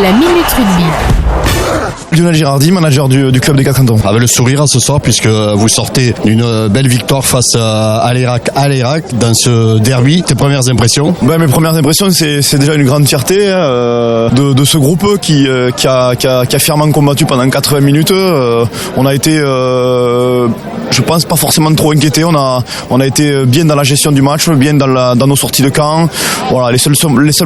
La Minute Rugby. Lionel Girardi, manager du club des Quatre Cantons. Avec le sourire ce soir, puisque vous sortez d'une belle victoire face à l'Irak dans ce derby. Tes premières impressions? Mes premières impressions, c'est déjà une grande fierté de ce groupe qui a fièrement combattu pendant 80 minutes. On a été, je pense, pas forcément trop inquiétés. On a été bien dans la gestion du match, bien dans nos sorties de camp. Voilà, les seuls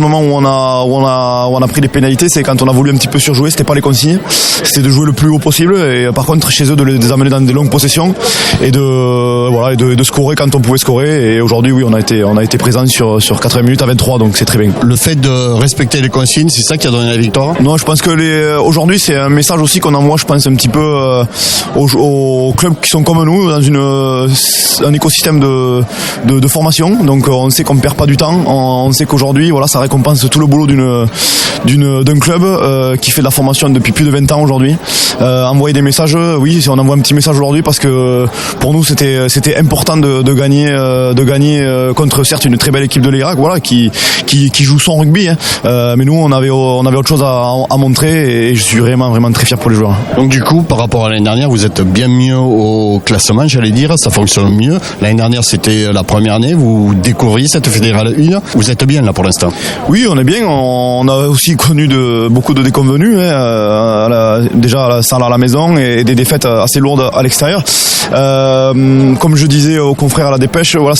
moments où on a pris des pénalités, c'est quand on a voulu un petit peu surjouer. C'était pas les consignes. C'était de jouer le plus haut possible et par contre chez eux de les amener dans des longues possessions et de scorer quand on pouvait scorer. Et aujourd'hui oui, on a été présent sur 80 minutes à 23, donc c'est très bien. Le fait de respecter les consignes, c'est ça qui a donné la victoire? Non, je pense que aujourd'hui c'est un message aussi qu'on envoie, je pense, un petit peu aux clubs qui sont comme nous dans un écosystème de formation. Donc on sait qu'on perd pas du temps, on sait qu'aujourd'hui voilà, ça récompense tout le boulot d'un club qui fait de la formation depuis plus de 20 ans aujourd'hui. Envoyer des messages, oui, on envoie un petit message aujourd'hui parce que pour nous c'était important de gagner contre certes une très belle équipe de l'Irak, voilà, qui joue son rugby, hein. Mais nous on avait autre chose à montrer et je suis vraiment très fier pour les joueurs. Donc du coup, par rapport à l'année dernière, vous êtes bien mieux au classement, j'allais dire, ça fonctionne mieux. L'année dernière c'était la première année, vous découvriez cette fédérale 1, vous êtes bien là pour l'instant? Oui, on est bien, on a aussi connu beaucoup de déconvenus, hein, déjà à la salle à la maison et des défaites assez lourdes à l'extérieur. Comme je disais aux confrères à la Dépêche, voilà,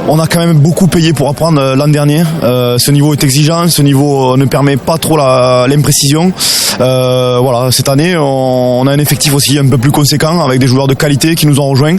on a quand même beaucoup payé pour apprendre l'an dernier. Ce niveau est exigeant, ce niveau ne permet pas trop l'imprécision. Voilà, cette année on a un effectif aussi un peu plus conséquent avec des joueurs de qualité qui nous ont rejoints,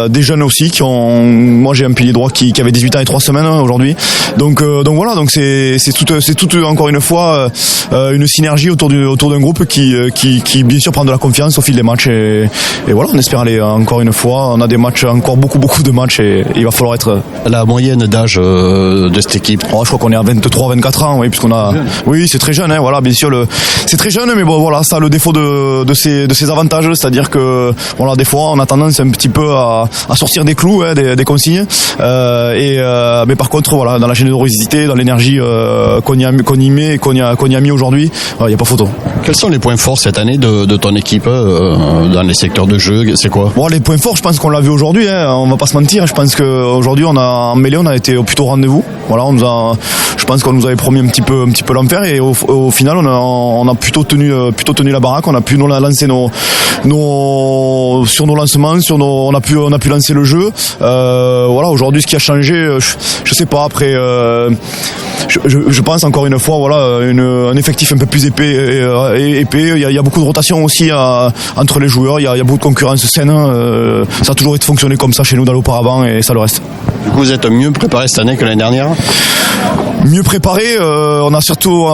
des jeunes aussi moi j'ai un pilier droit qui avait 18 ans et 3 semaines aujourd'hui. Donc voilà, donc c'est tout encore une fois une synergie autour d'un groupe qui bien sûr prend de la confiance au fil des matchs et voilà, on espère aller encore une fois, on a des matchs, encore beaucoup de matchs et il va falloir être... La moyenne d'âge de cette équipe? Je crois qu'on est à 23-24 ans, oui, puisqu'on a... Oui, c'est très jeune, hein, voilà, bien sûr, c'est très jeune, mais bon, voilà, ça a le défaut de ses avantages, c'est-à-dire que, voilà, des fois, on a tendance un petit peu à sortir des clous, hein, des consignes, mais par contre, voilà, dans la générosité, dans l'énergie qu'on y a mis aujourd'hui, il n'y a pas photo. Quels sont les points forts cette année de ton équipe dans les secteurs de jeu? C'est quoi? Bon, les points forts, je pense qu'on l'a vu aujourd'hui, hein, on va pas se mentir. Je pense qu'aujourd'hui, en mêlée, on a été plutôt au rendez-vous. Voilà, je pense qu'on nous avait promis un petit peu l'enfer et au final, on a plutôt tenu la baraque. On a pu nous lancer sur nos lancements, on a pu lancer le jeu. Voilà, aujourd'hui, ce qui a changé, je sais pas. Après, je pense encore une fois, voilà, un effectif un peu plus épais. Il y a beaucoup de rotation aussi entre les joueurs. Il y a beaucoup de concurrence saine. Ça a toujours été fonctionné comme ça chez nous dans l'auparavant et ça le reste. Du coup, vous êtes mieux préparé cette année que l'année dernière? Mieux préparé, on a surtout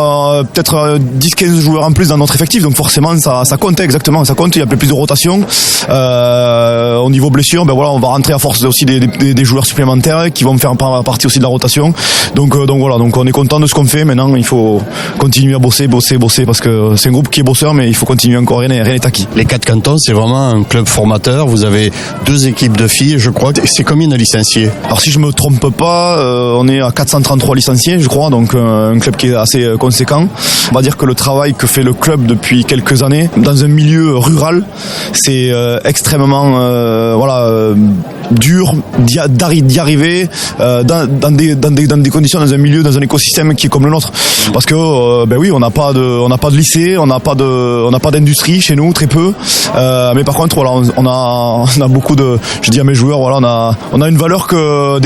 peut-être 10-15 joueurs en plus dans notre effectif, donc forcément ça compte, exactement, ça compte, il y a plus de rotation. Au niveau blessure, voilà, on va rentrer à force aussi des joueurs supplémentaires qui vont faire partie aussi de la rotation. Donc voilà, donc on est content de ce qu'on fait. Maintenant, il faut continuer à bosser parce que c'est un groupe qui est bosseur, mais il faut continuer encore, rien n'est acquis. Les Quatre Cantons, c'est vraiment un club formateur. Vous avez 2 équipes de filles, je crois. C'est combien de licenciés? Alors si je me trompe pas, on est à 433 licenciés, je crois, donc un club qui est assez conséquent. On va dire que le travail que fait le club depuis quelques années dans un milieu rural, c'est extrêmement dur d'y arriver dans des conditions, dans un milieu, dans un écosystème qui est comme le nôtre. Parce que oui, on n'a pas de lycée, on n'a pas d'industrie chez nous, très peu. Mais par contre, voilà, on a beaucoup de, je dis à mes joueurs, voilà, on a des valeurs que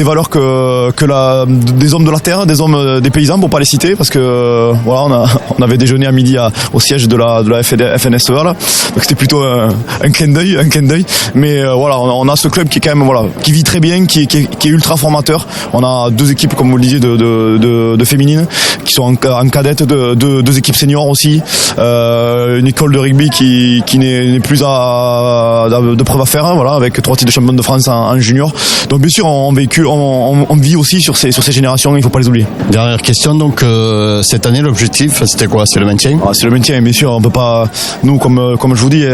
des hommes de la terre, des hommes des paysans, pour pas les citer, parce que voilà, on avait déjeuné à midi au siège de la FNSEA là. Donc c'était plutôt un clin d'œil. Mais voilà, on a ce club qui est quand même, voilà, qui vit très bien, qui est ultra formateur. On a 2 équipes, comme vous le disiez, de féminines qui sont en cadette, 2 équipes seniors aussi, une école de rugby qui n'est plus de preuve à faire, hein, voilà, avec 3 titres de champion de France en junior. Donc bien sûr, on vit aussi sur ces générations, il faut pas les oublier. Dernière question, donc cette année l'objectif c'était quoi? C'est le maintien? C'est le maintien, bien sûr, on peut pas, nous comme je vous dis,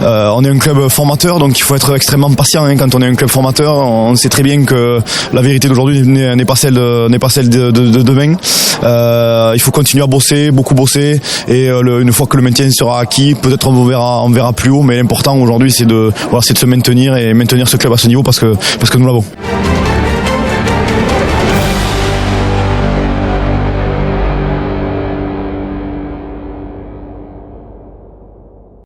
on est un club formateur, donc il faut être extrêmement patient, hein, quand on est un club formateur. On sait très bien que la vérité d'aujourd'hui n'est pas celle de demain. Il faut continuer à bosser, beaucoup bosser, et une fois que le maintien sera acquis, peut-être on verra plus haut, mais l'important aujourd'hui c'est de se maintenir et maintenir ce club à ce niveau parce que nous l'avons.